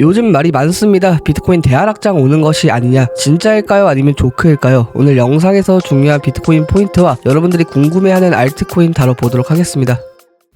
요즘 말이 많습니다. 비트코인 대하락장 오는 것이 아니냐, 진짜일까요? 아니면 조크일까요? 오늘 영상에서 중요한 비트코인 포인트와 여러분들이 궁금해하는 알트코인 다뤄보도록 하겠습니다.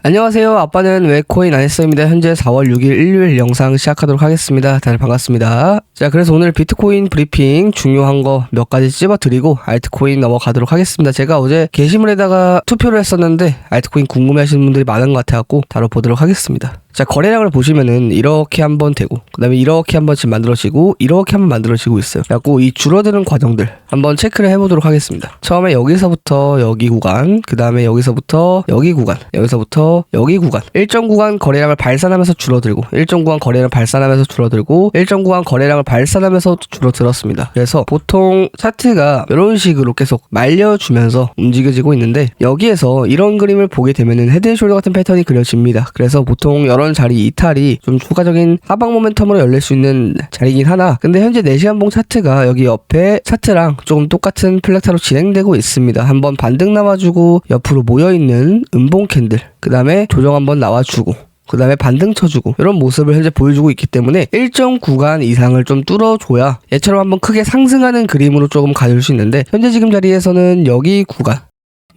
안녕하세요. 아빠는 왜 코인 안 했어입니다. 현재 4월 6일 일요일 영상 시작하도록 하겠습니다. 다들 반갑습니다. 자, 그래서 오늘 비트코인 브리핑 중요한 거 몇 가지 찝어드리고 알트코인 넘어가도록 하겠습니다. 제가 어제 게시물에다가 투표를 했었는데 알트코인 궁금해하시는 분들이 많은 것 같아갖고 다뤄보도록 하겠습니다. 자, 거래량을 보시면은 이렇게 한번 되고, 그 다음에 이렇게 한 번씩 만들어지고, 이렇게 한번 만들어지고 있어요. 그래갖고 이 줄어드는 과정들 한번 체크를 해보도록 하겠습니다. 처음에 여기서부터 여기 구간, 그 다음에 여기서부터 여기 구간, 여기서부터 여기 구간, 일정 구간 거래량을 발산하면서 줄어들고, 일정 구간 거래량을 발산하면서 줄어들고, 일정 구간 거래량을 발산하면서 줄어들었습니다. 그래서 보통 차트가 이런 식으로 계속 말려주면서 움직여지고 있는데, 여기에서 이런 그림을 보게 되면은 헤드앤숄더 같은 패턴이 그려집니다. 그래서 보통 이런 자리 이탈이 좀 추가적인 하방 모멘텀으로 열릴 수 있는 자리긴 하나, 근데 현재 4시간봉 차트가 여기 옆에 차트랑 조금 똑같은 플렉타로 진행되고 있습니다. 한번 반등 나와주고 옆으로 모여있는 음봉 캔들, 그 다음에 조정 한번 나와주고, 그 다음에 반등 쳐주고, 이런 모습을 현재 보여주고 있기 때문에 일정 구간 이상을 좀 뚫어줘야 얘처럼 한번 크게 상승하는 그림으로 조금 가줄 수 있는데, 현재 지금 자리에서는 여기 구간,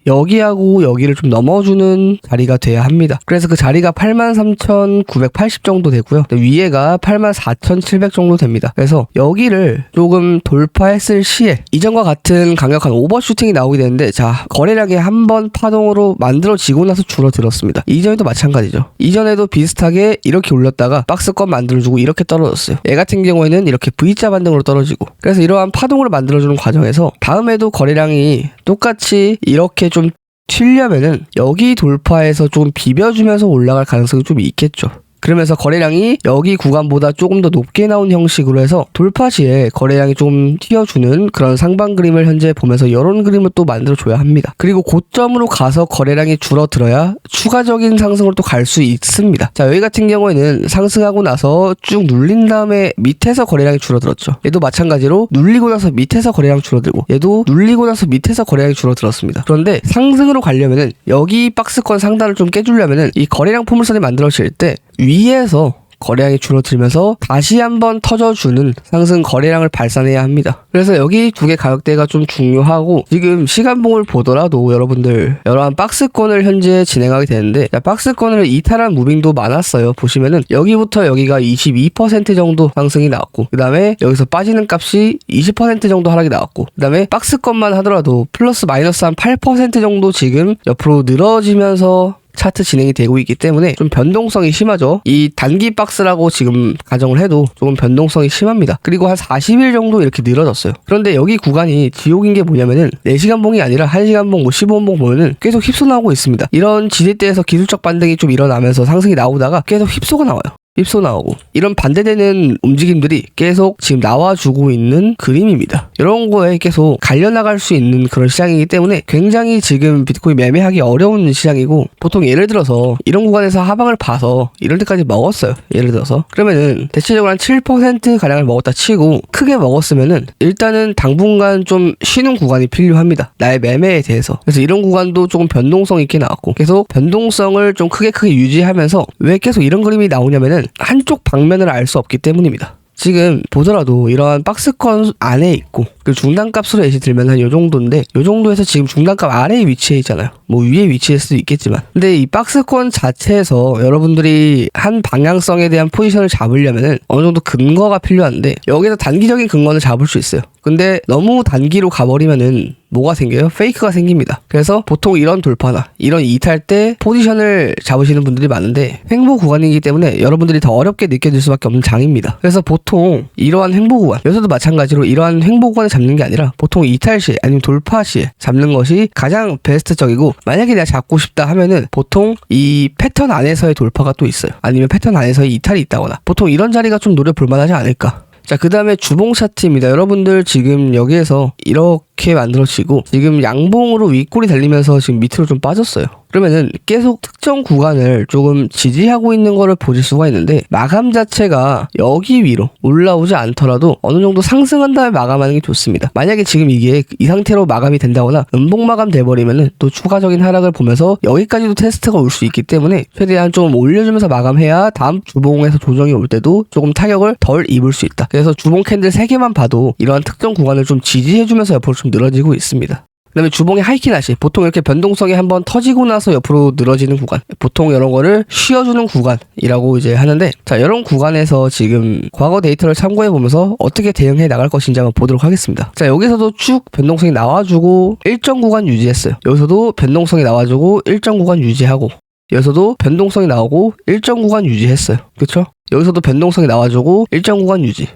여기하고 여기를 좀 넘어주는 자리가 돼야 합니다. 그래서 그 자리가 83,980 정도 되고요. 위에가 84,700 정도 됩니다. 그래서 여기를 조금 돌파했을 시에 이전과 같은 강력한 오버슈팅이 나오게 되는데, 자, 거래량이 한번 파동으로 만들어지고 나서 줄어들었습니다. 이전에도 마찬가지죠. 이전에도 비슷하게 이렇게 올렸다가 박스권 만들어주고 이렇게 떨어졌어요. 얘 같은 경우에는 이렇게 V자 반등으로 떨어지고, 그래서 이러한 파동을 만들어주는 과정에서 다음에도 거래량이 똑같이 이렇게 좀 튀려면은 여기 돌파해서 좀 비벼주면서 올라갈 가능성이 좀 있겠죠. 그러면서 거래량이 여기 구간보다 조금 더 높게 나온 형식으로 해서 돌파 시에 거래량이 좀 튀어주는 그런 상방 그림을 현재 보면서 이런 그림을 또 만들어줘야 합니다. 그리고 고점으로 가서 거래량이 줄어들어야 추가적인 상승으로 또 갈 수 있습니다. 자, 여기 같은 경우에는 상승하고 나서 쭉 눌린 다음에 밑에서 거래량이 줄어들었죠. 얘도 마찬가지로 눌리고 나서 밑에서 거래량 줄어들고, 얘도 눌리고 나서 밑에서 거래량이 줄어들었습니다. 그런데 상승으로 가려면은 여기 박스권 상단을 좀 깨주려면은 이 거래량 포물선이 만들어질 때 위에서 거래량이 줄어들면서 다시 한번 터져주는 상승 거래량을 발산해야 합니다. 그래서 여기 두 개 가격대가 좀 중요하고, 지금 시간봉을 보더라도 여러분들 이러한 박스권을 현재 진행하게 되는데, 박스권을 이탈한 무빙도 많았어요. 보시면은 여기부터 여기가 22% 정도 상승이 나왔고, 그 다음에 여기서 빠지는 값이 20% 정도 하락이 나왔고, 그 다음에 박스권만 하더라도 플러스 마이너스 한 8% 정도 지금 옆으로 늘어지면서 차트 진행이 되고 있기 때문에 좀 변동성이 심하죠. 이 단기 박스라고 지금 가정을 해도 조금 변동성이 심합니다. 그리고 한 40일 정도 이렇게 늘어졌어요. 그런데 여기 구간이 지옥인 게 뭐냐면은 4시간봉이 아니라 1시간봉, 15분봉 보면은 계속 휩소 나오고 있습니다. 이런 지지대에서 기술적 반등이 좀 일어나면서 상승이 나오다가 계속 휩소가 나와요. 휩소 나오고, 이런 반대되는 움직임들이 계속 지금 나와주고 있는 그림입니다. 이런 거에 계속 갈려나갈 수 있는 그런 시장이기 때문에 굉장히 지금 비트코인 매매하기 어려운 시장이고, 보통 예를 들어서 이런 구간에서 하방을 봐서 이럴 때까지 먹었어요. 예를 들어서 그러면은 대체적으로 한 7% 가량을 먹었다 치고, 크게 먹었으면은 일단은 당분간 좀 쉬는 구간이 필요합니다. 나의 매매에 대해서. 그래서 이런 구간도 조금 변동성 있게 나왔고, 계속 변동성을 좀 크게 유지하면서, 왜 계속 이런 그림이 나오냐면은 한쪽 방면을 알 수 없기 때문입니다. 지금 보더라도 이러한 박스권 안에 있고, 그 중단값으로 예시 들면 한 요 정도인데, 요 정도에서 지금 중단값 아래에 위치해 있잖아요. 뭐 위에 위치할 수도 있겠지만, 근데 이 박스권 자체에서 여러분들이 한 방향성에 대한 포지션을 잡으려면은 어느 정도 근거가 필요한데, 여기서 단기적인 근거는 잡을 수 있어요. 근데 너무 단기로 가버리면은 뭐가 생겨요? 페이크가 생깁니다. 그래서 보통 이런 돌파나 이런 이탈 때 포지션을 잡으시는 분들이 많은데, 횡보 구간이기 때문에 여러분들이 더 어렵게 느껴질 수밖에 없는 장입니다. 그래서 보통 이러한 횡보 구간, 여기서도 마찬가지로 이러한 횡보 구간을 잡는 게 아니라 보통 이탈 시에 아니면 돌파 시에 잡는 것이 가장 베스트적이고, 만약에 내가 잡고 싶다 하면은 보통 이 패턴 안에서의 돌파가 또 있어요. 아니면 패턴 안에서의 이탈이 있다거나, 보통 이런 자리가 좀 노려볼 만하지 않을까. 자, 그 다음에 주봉 차트입니다. 여러분들 지금 여기에서 이렇게 만들어지고, 지금 양봉으로 윗골이 달리면서 지금 밑으로 좀 빠졌어요. 그러면은 계속 특정 구간을 조금 지지하고 있는 거를 보실 수가 있는데, 마감 자체가 여기 위로 올라오지 않더라도 어느 정도 상승한 다음에 마감하는 게 좋습니다. 만약에 지금 이게 이 상태로 마감이 된다거나 음봉 마감 돼버리면은 또 추가적인 하락을 보면서 여기까지도 테스트가 올 수 있기 때문에 최대한 좀 올려주면서 마감해야 다음 주봉에서 조정이 올 때도 조금 타격을 덜 입을 수 있다. 그래서 주봉 캔들 3개만 봐도 이러한 특정 구간을 좀 지지해주면서 옆으로 좀 늘어지고 있습니다. 그 다음에 주봉의 하이키나시, 보통 이렇게 변동성이 한번 터지고 나서 옆으로 늘어지는 구간, 보통 이런 거를 쉬어주는 구간이라고 이제 하는데, 자, 이런 구간에서 지금 과거 데이터를 참고해 보면서 어떻게 대응해 나갈 것인지 한번 보도록 하겠습니다. 자, 여기서도 쭉 변동성이 나와주고 일정 구간 유지했어요. 여기서도 변동성이 나와주고 일정 구간 유지하고, 여기서도 변동성이 나오고 일정 구간 유지했어요. 그쵸? 여기서도 변동성이 나와주고 일정 구간 유지.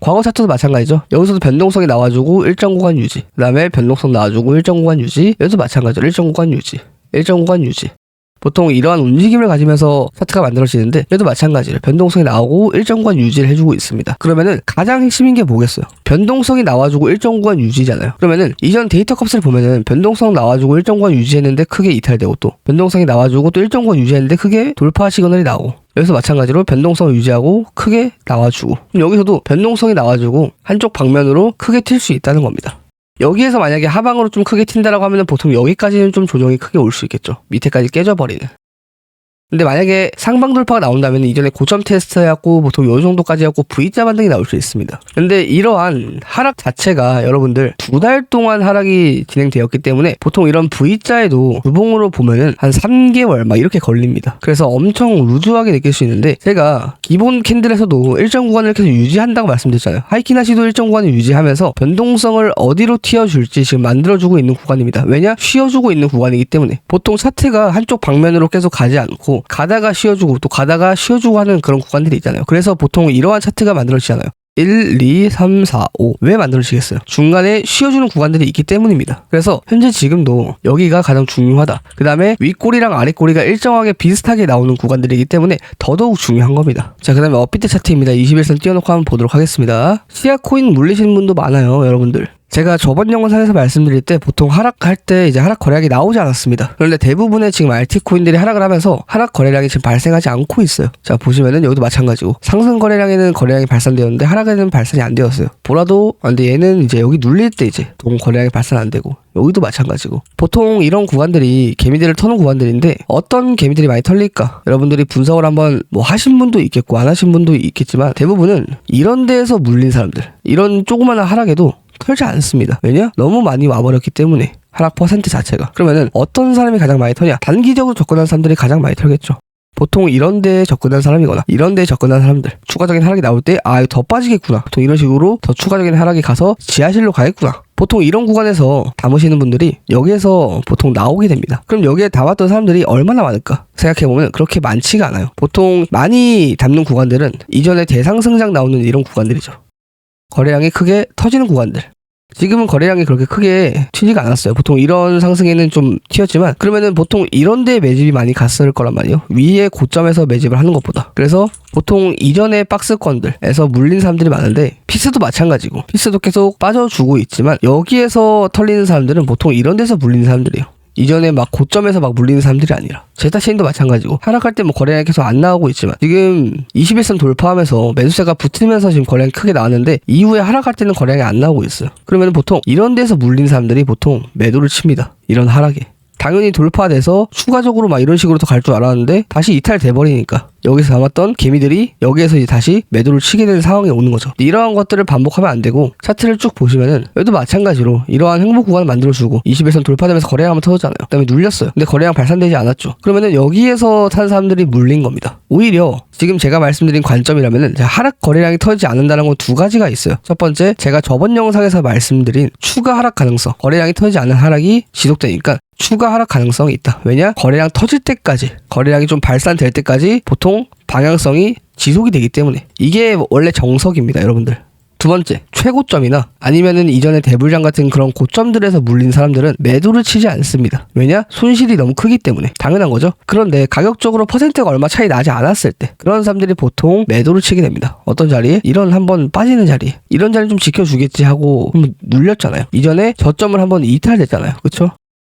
과거 차트도 마찬가지죠. 여기서도 변동성이 나와주고 일정 구간 유지. 그 다음에 변동성 나와주고 일정 구간 유지. 여기서 마찬가지죠. 일정 구간 유지. 일정 구간 유지. 보통 이러한 움직임을 가지면서 차트가 만들어지는데, 얘도 마찬가지로 변동성이 나오고 일정 구간 유지를 해주고 있습니다. 그러면은 가장 핵심인 게 뭐겠어요? 변동성이 나와주고 일정 구간 유지잖아요. 그러면은 이전 데이터 값을 보면은 변동성 나와주고 일정 구간 유지했는데 크게 이탈되고, 또 변동성이 나와주고 또 일정 구간 유지했는데 크게 돌파 시그널이 나오고, 여기서 마찬가지로 변동성을 유지하고 크게 나와주고, 여기서도 변동성이 나와주고 한쪽 방면으로 크게 튈 수 있다는 겁니다. 여기에서 만약에 하방으로 좀 크게 튄다라고 하면 보통 여기까지는 좀 조정이 크게 올 수 있겠죠. 밑에까지 깨져버리는. 근데 만약에 상방 돌파가 나온다면 이전에 고점 테스트 해갖고 보통 요 정도까지 해갖고 V자 반등이 나올 수 있습니다. 근데 이러한 하락 자체가 여러분들 2달 동안 하락이 진행되었기 때문에 보통 이런 V자에도 주봉으로 보면은 한 3개월 막 이렇게 걸립니다. 그래서 엄청 루즈하게 느낄 수 있는데, 제가 기본 캔들에서도 일정 구간을 계속 유지한다고 말씀드렸잖아요. 하이키나시도 일정 구간을 유지하면서 변동성을 어디로 튀어줄지 지금 만들어주고 있는 구간입니다. 왜냐? 쉬어주고 있는 구간이기 때문에. 보통 차트가 한쪽 방면으로 계속 가지 않고 가다가 쉬어주고 또 가다가 쉬어주고 하는 그런 구간들이 있잖아요. 그래서 보통 이러한 차트가 만들어지잖아요. 1, 2, 3, 4, 5. 왜 만들어지겠어요? 중간에 쉬어주는 구간들이 있기 때문입니다. 그래서 현재 지금도 여기가 가장 중요하다. 그 다음에 윗꼬리랑 아랫꼬리가 일정하게 비슷하게 나오는 구간들이기 때문에 더더욱 중요한 겁니다. 자, 그 다음에 업비트 차트입니다. 21선 띄워놓고 한번 보도록 하겠습니다. 시아 코인 물리시는 분도 많아요, 여러분들. 제가 저번 영상에서 말씀드릴 때 보통 하락할 때 이제 하락 거래량이 나오지 않았습니다. 그런데 대부분의 지금 알티코인들이 하락을 하면서 하락 거래량이 지금 발생하지 않고 있어요. 자, 보시면은 여기도 마찬가지고 상승 거래량에는 거래량이 발산되었는데 하락에는 발산이 안 되었어요. 보라도 근데 얘는 이제 여기 눌릴 때 이제 동 거래량이 발산 안 되고, 여기도 마찬가지고. 보통 이런 구간들이 개미들을 터는 구간들인데 어떤 개미들이 많이 털릴까? 여러분들이 분석을 한번 뭐 하신 분도 있겠고 안 하신 분도 있겠지만 대부분은 이런 데에서 물린 사람들, 이런 조그마한 하락에도 털지 않습니다. 왜냐? 너무 많이 와버렸기 때문에, 하락 퍼센트 자체가. 그러면은 어떤 사람이 가장 많이 털냐? 단기적으로 접근한 사람들이 가장 많이 털겠죠. 보통 이런 데에 접근한 사람이거나 이런 데에 접근한 사람들, 추가적인 하락이 나올 때 이거 더 빠지겠구나, 보통 이런 식으로 더 추가적인 하락이 가서 지하실로 가겠구나, 보통 이런 구간에서 담으시는 분들이 여기에서 보통 나오게 됩니다. 그럼 여기에 담았던 사람들이 얼마나 많을까 생각해보면 그렇게 많지가 않아요. 보통 많이 담는 구간들은 이전에 대상승장 나오는 이런 구간들이죠. 거래량이 크게 터지는 구간들. 지금은 거래량이 그렇게 크게 튀지가 않았어요. 보통 이런 상승에는 좀 튀었지만, 그러면은 보통 이런 데에 매집이 많이 갔을 거란 말이에요. 위에 고점에서 매집을 하는 것보다. 그래서 보통 이전에 박스권들에서 물린 사람들이 많은데, 피스도 마찬가지고, 피스도 계속 빠져주고 있지만 여기에서 털리는 사람들은 보통 이런 데서 물리는 사람들이에요. 이전에 막 고점에서 막 물리는 사람들이 아니라. 제타체인도 마찬가지고, 하락할 때 뭐 거래량이 계속 안 나오고 있지만 지금 21선 돌파하면서 매수세가 붙으면서 지금 거래량이 크게 나왔는데 이후에 하락할 때는 거래량이 안 나오고 있어요. 그러면 보통 이런 데서 물린 사람들이 보통 매도를 칩니다. 이런 하락에. 당연히 돌파돼서 추가적으로 막 이런 식으로 더 갈 줄 알았는데 다시 이탈돼버리니까 여기서 담았던 개미들이 여기에서 이제 다시 매도를 치게 되는 상황이 오는 거죠. 이러한 것들을 반복하면 안 되고, 차트를 쭉 보시면은 여기도 마찬가지로 이러한 행복 구간을 만들어주고 21선 돌파되면서 거래량 한번 터졌잖아요. 그 다음에 눌렸어요. 근데 거래량 발산되지 않았죠. 그러면은 여기에서 탄 사람들이 물린 겁니다. 오히려 지금 제가 말씀드린 관점이라면은 하락 거래량이 터지지 않는다는 건 두 가지가 있어요. 첫 번째, 제가 저번 영상에서 말씀드린 추가 하락 가능성, 거래량이 터지지 않는 하락이 지속되니까 추가 하락 가능성이 있다. 왜냐? 거래량 터질 때까지, 거래량이 좀 발산될 때까지 보통 방향성이 지속이 되기 때문에. 이게 원래 정석입니다, 여러분들. 두 번째, 최고점이나 아니면은 이전에 대불장 같은 그런 고점들에서 물린 사람들은 매도를 치지 않습니다. 왜냐? 손실이 너무 크기 때문에. 당연한 거죠. 그런데 가격적으로 퍼센트가 얼마 차이 나지 않았을 때 그런 사람들이 보통 매도를 치게 됩니다. 어떤 자리에? 이런 한번 빠지는 자리에. 이런 자리 좀 지켜주겠지 하고 눌렸잖아요. 이전에 저점을 한번 이탈됐잖아요. 그쵸?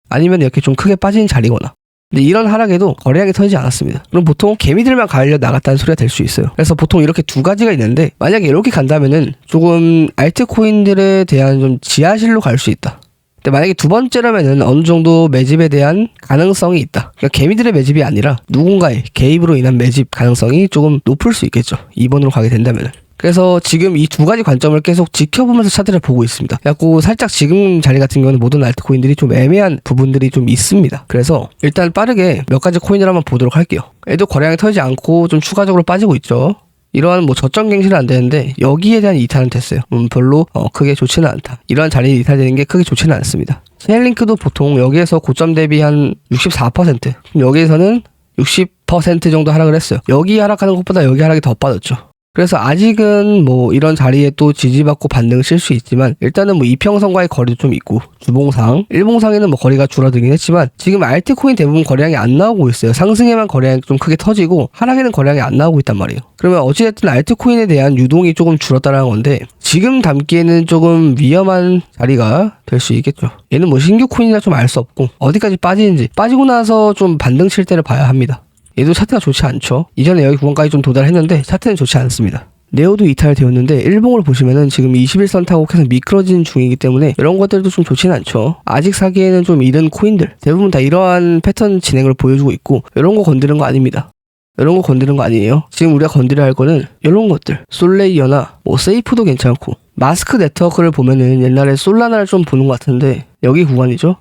아니면 이렇게 좀 크게 빠지는 자리거나. 근데 이런 하락에도 거래량이 터지지 않았습니다. 그럼 보통 개미들만 가을려 나갔다는 소리가 될 수 있어요. 그래서 보통 이렇게 두 가지가 있는데 만약에 이렇게 간다면은 조금 알트코인들에 대한 좀 지하실로 갈 수 있다. 근데 만약에 두 번째라면은 어느 정도 매집에 대한 가능성이 있다. 그러니까 개미들의 매집이 아니라 누군가의 개입으로 인한 매집 가능성이 조금 높을 수 있겠죠. 2번으로 가게 된다면은. 그래서 지금 이 두 가지 관점을 계속 지켜보면서 차트를 보고 있습니다. 그래갖고 살짝 지금 자리 같은 경우는 모든 알트코인들이 좀 애매한 부분들이 좀 있습니다. 그래서 일단 빠르게 몇 가지 코인을 한번 보도록 할게요. 얘도 거래량이 터지지 않고 좀 추가적으로 빠지고 있죠. 이러한 뭐 저점 갱신은 안 되는데 여기에 대한 이탈은 됐어요. 별로 크게 좋지는 않다. 이러한 자리에 이탈되는 게 크게 좋지는 않습니다. 체인링크도 보통 여기에서 고점 대비 한 64%, 여기에서는 60% 정도 하락을 했어요. 여기 하락하는 것보다 여기 하락이 더 빠졌죠. 그래서 아직은 뭐 이런 자리에 또 지지받고 반등을 칠 수 있지만 일단은 뭐 이평선과의 거리도 좀 있고 주봉상, 일봉상에는 뭐 거리가 줄어들긴 했지만 지금 알트코인 대부분 거래량이 안 나오고 있어요. 상승에만 거래량이 좀 크게 터지고 하락에는 거래량이 안 나오고 있단 말이에요. 그러면 어찌됐든 알트코인에 대한 유동이 조금 줄었다라는 건데 지금 담기에는 조금 위험한 자리가 될 수 있겠죠. 얘는 뭐 신규 코인이라 좀 알 수 없고 어디까지 빠지는지 빠지고 나서 좀 반등 칠 때를 봐야 합니다. 얘도 차트가 좋지 않죠. 이전에 여기 구간까지 좀 도달했는데 차트는 좋지 않습니다. 네오도 이탈되었는데 일봉을 보시면은 지금 21선 타고 계속 미끄러지는 중이기 때문에 이런 것들도 좀 좋지는 않죠. 아직 사기에는 좀 이른 코인들 대부분 다 이러한 패턴 진행을 보여주고 있고 이런 거 건드는 거 아닙니다. 이런 거 건드는 거 아니에요. 지금 우리가 건드려야 할 거는 이런 것들 솔레이어나 뭐 세이프도 괜찮고 마스크 네트워크를 보면은 옛날에 솔라나를 좀 보는 것 같은데 여기 구간이죠.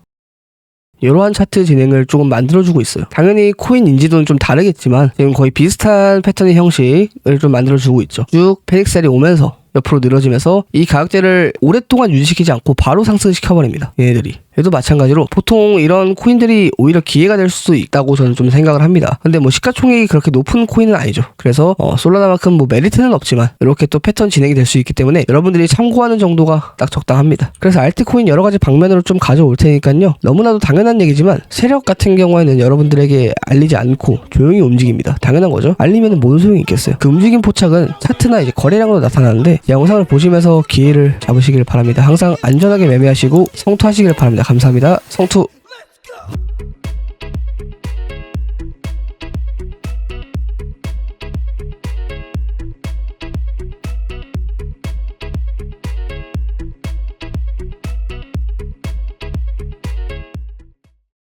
이러한 차트 진행을 조금 만들어주고 있어요. 당연히 코인 인지도는 좀 다르겠지만 지금 거의 비슷한 패턴의 형식을 좀 만들어주고 있죠. 쭉 페닉셀이 오면서 옆으로 늘어지면서 이 가격대를 오랫동안 유지시키지 않고 바로 상승시켜버립니다. 얘네들이. 얘도 마찬가지로 보통 이런 코인들이 오히려 기회가 될 수도 있다고 저는 좀 생각을 합니다. 근데 뭐 시가총액이 그렇게 높은 코인은 아니죠. 그래서 솔라나만큼 뭐 메리트는 없지만 이렇게 또 패턴 진행이 될 수 있기 때문에 여러분들이 참고하는 정도가 딱 적당합니다. 그래서 알트코인 여러 가지 방면으로 좀 가져올 테니까요. 너무나도 당연한 얘기지만 세력 같은 경우에는 여러분들에게 알리지 않고 조용히 움직입니다. 당연한 거죠. 알리면 뭔 소용이 있겠어요. 그 움직임 포착은 차트나 이제 거래량으로 나타나는데 영상을 보시면서 기회를 잡으시길 바랍니다. 항상 안전하게 매매하시고 성투하시길 바랍니다. 감사합니다. 성투.